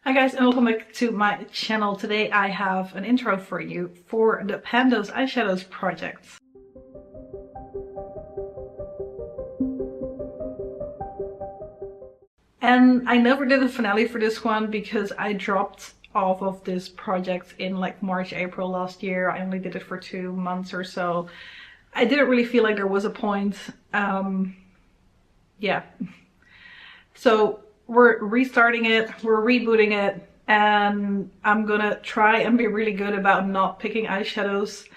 Hi guys, and welcome back to my channel. Today I have an intro for you for the Pan Those Eyeshadows project. And I never did a finale for this one because I dropped off of this project in like March, April last year. I only did it for 2 months or so. I didn't really feel like there was a point. Yeah. So we're restarting it, we're rebooting it, and I'm gonna try and be really good about not picking eyeshadows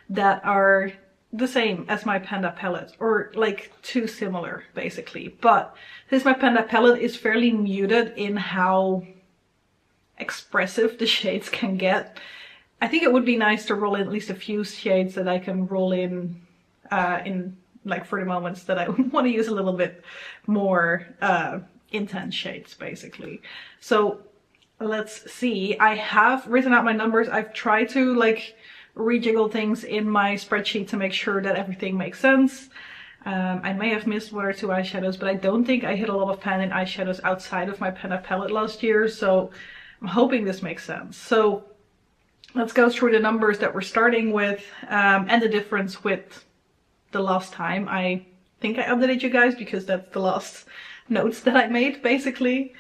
that are the same as my Panda palette, or like too similar basically. But since my Panda palette is fairly muted in how expressive the shades can get, I think it would be nice to roll in at least a few shades that I can roll in like for the moments that I want to use a little bit more intense shades basically. So let's see. I have written out my numbers. I've tried to like rejiggle things in my spreadsheet to make sure that everything makes sense. I may have missed 1 or 2 eyeshadows, but I don't think I hit a lot of pan in eyeshadows outside of my Panda palette last year, so I'm hoping this makes sense. So let's go through the numbers that we're starting with and the difference with the last time. I think I updated you guys because that's the last notes that I made basically.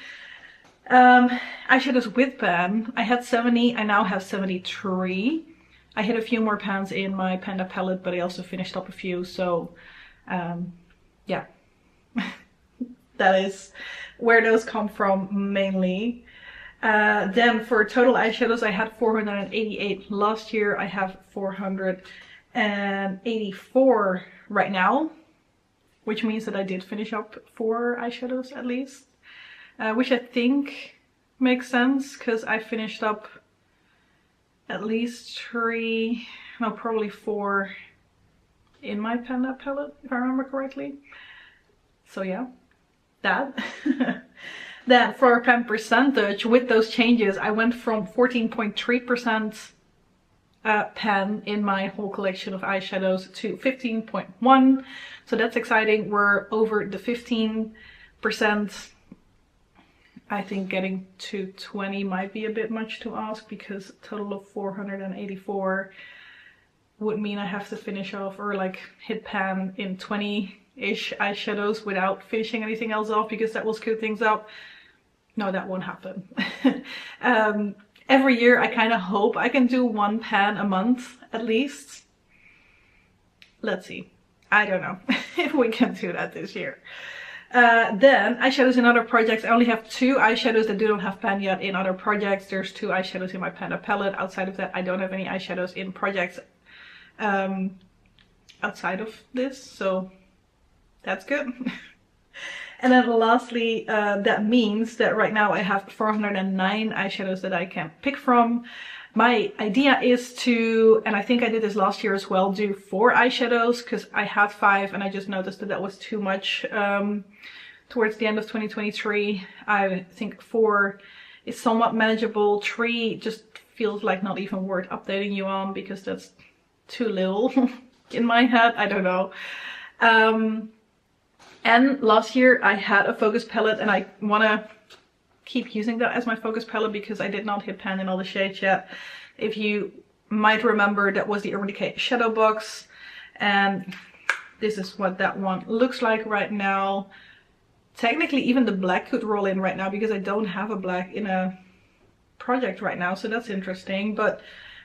Eyeshadows with pan, I had 70, I now have 73. I hit a few more pans in my Panda palette, but I also finished up a few, so yeah. That is where those come from mainly. Then for total eyeshadows, I had 488 last year. I have 484 right now, which means that I did finish up 4 eyeshadows at least, which I think makes sense because I finished up at least 3, no, probably 4 in my Panda palette, if I remember correctly. So yeah, that. Then for pan percentage, with those changes, I went from 14.3% pan in my whole collection of eyeshadows to 15.1%. So that's exciting. We're over the 15%. I think getting to 20 might be a bit much to ask because a total of 484 would mean I have to finish off or like hit pan in 20-ish eyeshadows without finishing anything else off, because that will screw things up. No, that won't happen. Every year I kind of hope I can do 1 pan a month at least. Let's see. I don't know if we can do that this year. Then eyeshadows in other projects. I only have 2 eyeshadows that do not have pan yet in other projects. There's 2 eyeshadows in my Panda palette. Outside of that, I don't have any eyeshadows in projects outside of this, so that's good. And then lastly, that means that right now I have 409 eyeshadows that I can pick from. My idea is to, and I think I did this last year as well, do 4 eyeshadows because I had 5 and I just noticed that that was too much towards the end of 2023. I think 4 is somewhat manageable. 3 just feels like not even worth updating you on because that's too little in my head. I don't know. And last year I had a focus palette and I want to keep using that as my focus palette because I did not hit pan in all the shades yet. If you might remember, that was the Urban Decay shadow box, and this is what that one looks like right now. Technically even the black could roll in right now because I don't have a black in a project right now, so that's interesting. But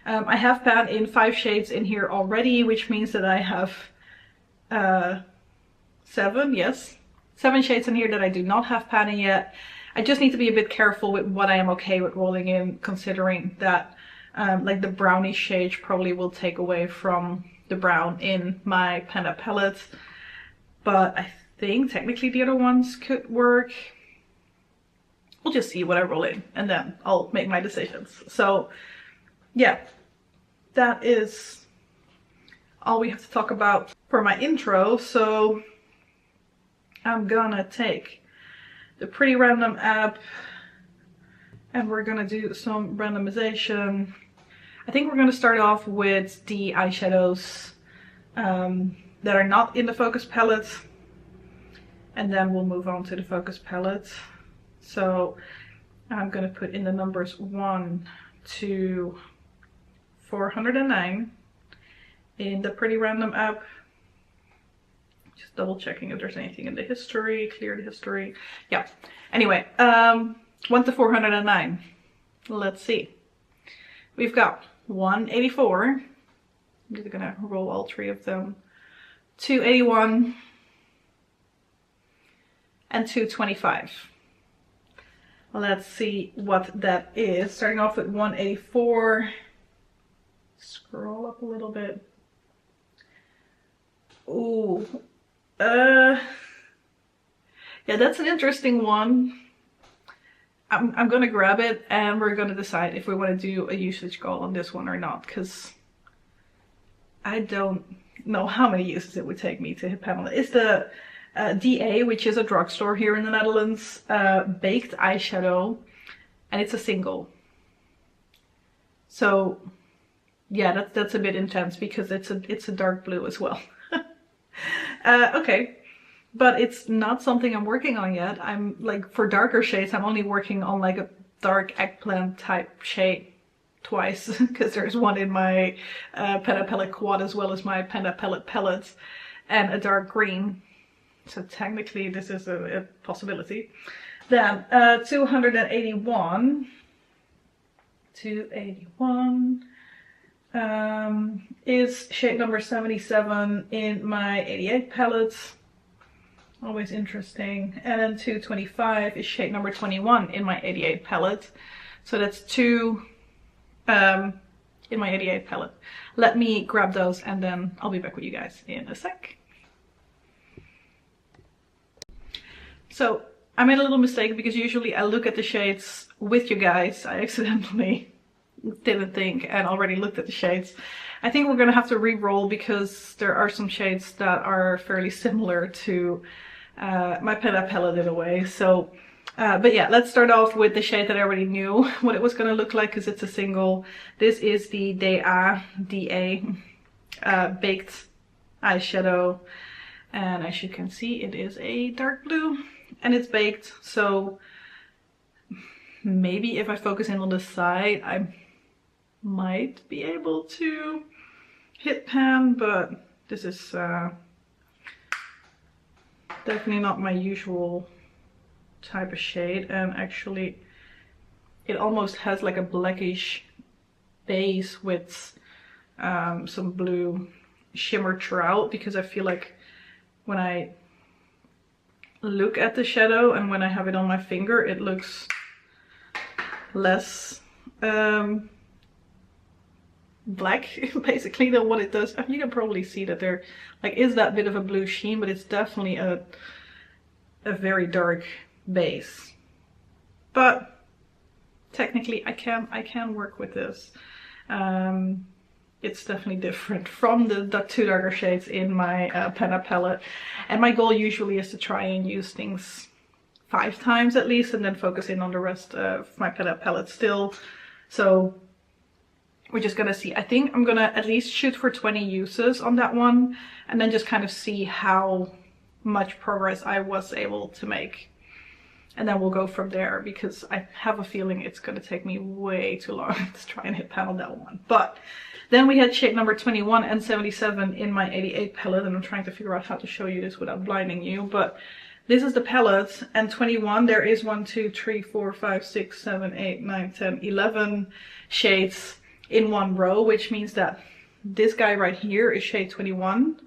I have pan in 5 shades in here already, which means that I have 7 shades in here that I do not have pan in yet. I just need to be a bit careful with what I am okay with rolling in, considering that like the brownish shade probably will take away from the brown in my Panda palette. But I think technically the other ones could work. We'll just see what I roll in and then I'll make my decisions. So yeah, that is all we have to talk about for my intro. So I'm gonna take the Pretty Random app and we're gonna do some randomization. I think we're gonna start off with the eyeshadows that are not in the focus palette, and then we'll move on to the focus palette. So I'm gonna put in the numbers 1 to 409 in the Pretty Random app. Just double checking if there's anything in the history, clear the history. Yeah, anyway, 1 to 409. Let's see. We've got 184. I'm just gonna roll all 3 of them. 281 and 225. Let's see what that is. Starting off with 184. Scroll up a little bit. Ooh. Yeah, that's an interesting one. I'm gonna grab it and we're gonna decide if we want to do a usage goal on this one or not, because I don't know how many uses it would take me to hit panel. It's the DA, which is a drugstore here in the Netherlands, baked eyeshadow, and it's a single. So yeah, that's a bit intense because it's a dark blue as well. Okay, but it's not something I'm working on yet. I'm like, for darker shades, I'm only working on like a dark eggplant type shade twice, because there's one in my Penta Palette Quad as well as my Penta Palette Palettes, and a dark green. So technically this is a possibility. Then 281 is shade number 77 in my 88 palettes. Always interesting. And then 225 is shade number 21 in my 88 palette. So that's 2 in my 88 palette. Let me grab those and then I'll be back with you guys in a sec. So I made a little mistake because usually I look at the shades with you guys. I accidentally didn't think and already looked at the shades. I think we're gonna have to re-roll because there are some shades that are fairly similar to my Penta palette in a way. So, but yeah, let's start off with the shade that I already knew what it was gonna look like because it's a single. This is the DA baked eyeshadow, and as you can see, it is a dark blue and it's baked. So maybe if I focus in on the side, I might be able to hit pan, but this is definitely not my usual type of shade. And actually it almost has like a blackish base with some blue shimmer throughout, because I feel like when I look at the shadow and when I have it on my finger, it looks less black basically than what it does. You can probably see that there like is that bit of a blue sheen, but it's definitely a very dark base. But technically I can work with this. It's definitely different from the 2 darker shades in my Penta palette, and my goal usually is to try and use things 5 times at least and then focus in on the rest of my Penta palette still. So we're just gonna see. I think I'm gonna at least shoot for 20 uses on that one and then just kind of see how much progress I was able to make. And then we'll go from there, because I have a feeling it's gonna take me way too long to try and hit pan on that one. But then we had shade number 21 and 77 in my 88 palette, and I'm trying to figure out how to show you this without blinding you. But this is the palette, and 21, there is 1, 2, 3, 4, 5, 6, 7, 8, 9, 10, 11 shades in one row, which means that this guy right here is shade 21,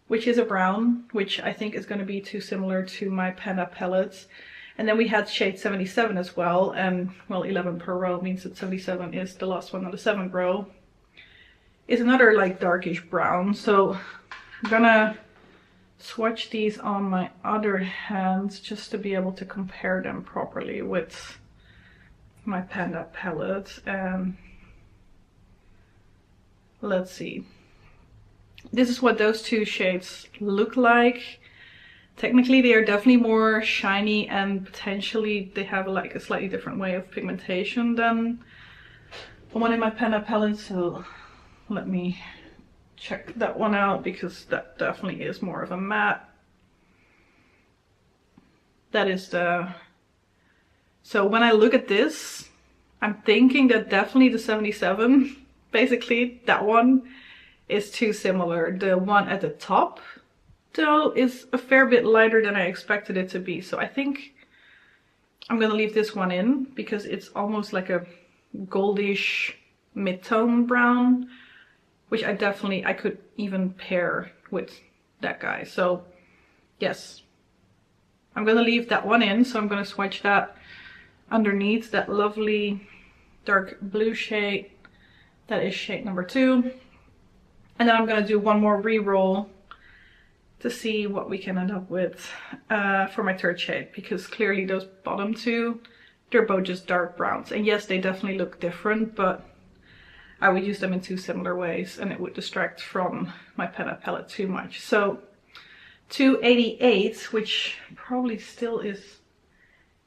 which is a brown, which I think is going to be too similar to my Penta palettes. And then we had shade 77 as well, and well, 11 per row means that 77 is the last one on the 7th row. Is another like darkish brown. So I'm gonna swatch these on my other hands just to be able to compare them properly with my Penta palette. And let's see. This is what those 2 shades look like. Technically they are definitely more shiny, and potentially they have like a slightly different way of pigmentation than the one in my Penta palette. So let me check that one out, because that definitely is more of a matte. That is the So when I look at this, I'm thinking that definitely the 77, basically that one is too similar. The one at the top though is a fair bit lighter than I expected it to be. So I think I'm gonna leave this one in because it's almost like a goldish mid-tone brown, which I could even pair with that guy. So yes, I'm gonna leave that one in. So I'm gonna swatch that underneath that lovely dark blue shade. That is shade number 2. And then I'm gonna do one more re-roll to see what we can end up with for my 3rd shade, because clearly those bottom 2, they're both just dark browns. And yes, they definitely look different, but I would use them in 2 similar ways and it would distract from my pen palette too much. So 288, which probably still is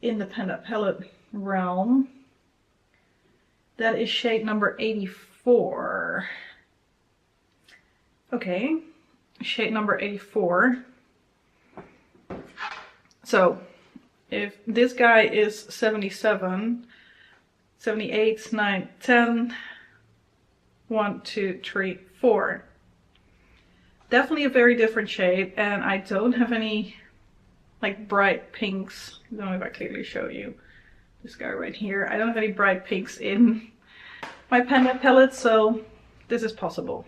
in the pen palette realm, that is shade number 84. Okay, shade number 84. So if this guy is 77, 78, 9, 10, 1, 2, 3, 4. Definitely a very different shade, and I don't have any like bright pinks. I don't know if I clearly show you this guy right here. I don't have any bright pinks in my pen palette, so this is possible.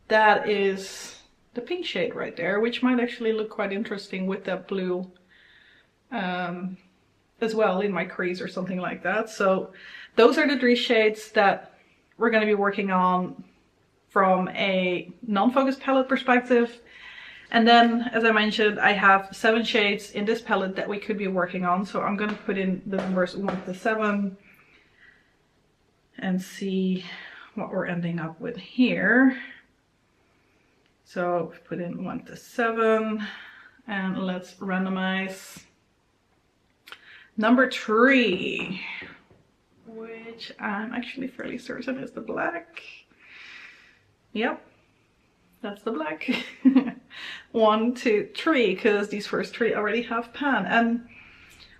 That is the pink shade right there, which might actually look quite interesting with that blue as well in my crease or something like that. So those are the 3 shades that we're going to be working on from a non-focus palette perspective. And then, as I mentioned, I have 7 shades in this palette that we could be working on. So I'm going to put in the numbers 1 to 7 and see what we're ending up with here. So put in 1 to 7 and let's randomize number 3, which I'm actually fairly certain is the black. Yep, that's the black. 1, 2, 3, because these first 3 already have pan. And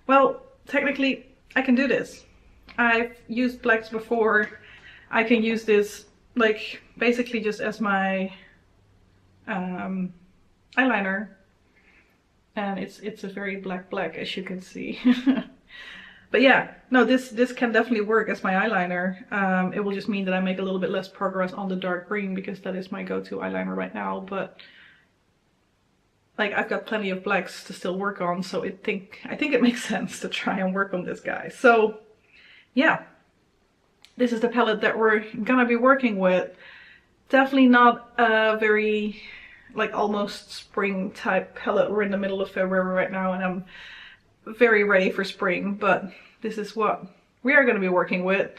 well, technically I can do this. I've used blacks before. I can use this like basically just as my eyeliner, and it's a very black as you can see. But yeah, no, this can definitely work as my eyeliner. It will just mean that I make a little bit less progress on the dark green because that is my go-to eyeliner right now. But like, I've got plenty of blacks to still work on, so I think it makes sense to try and work on this guy. So yeah, this is the palette that we're gonna be working with. Definitely not a very like almost spring type palette. We're in the middle of February right now and I'm very ready for spring, but this is what we are going to be working with.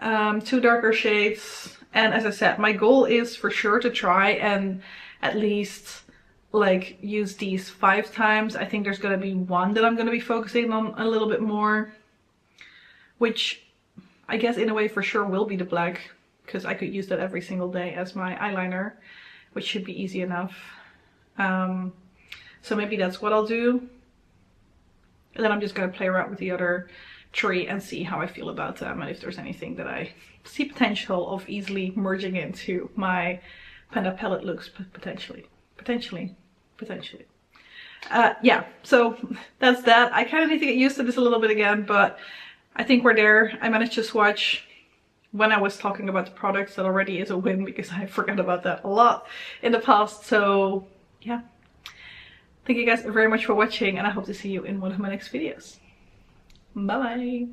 2 darker shades, and as I said, my goal is for sure to try and at least like use these 5 times. I think there's going to be one that I'm going to be focusing on a little bit more, which I guess in a way for sure will be the black, because I could use that every single day as my eyeliner, which should be easy enough. So maybe that's what I'll do. And then I'm just going to play around with the other 3 and see how I feel about them, and if there's anything that I see potential of easily merging into my pen palette looks potentially. Yeah, so that's that. I kind of need to get used to this a little bit again, but I think we're there. I managed to swatch when I was talking about the products. That already is a win because I forgot about that a lot in the past. So yeah, thank you guys very much for watching, and I hope to see you in one of my next videos. Bye bye.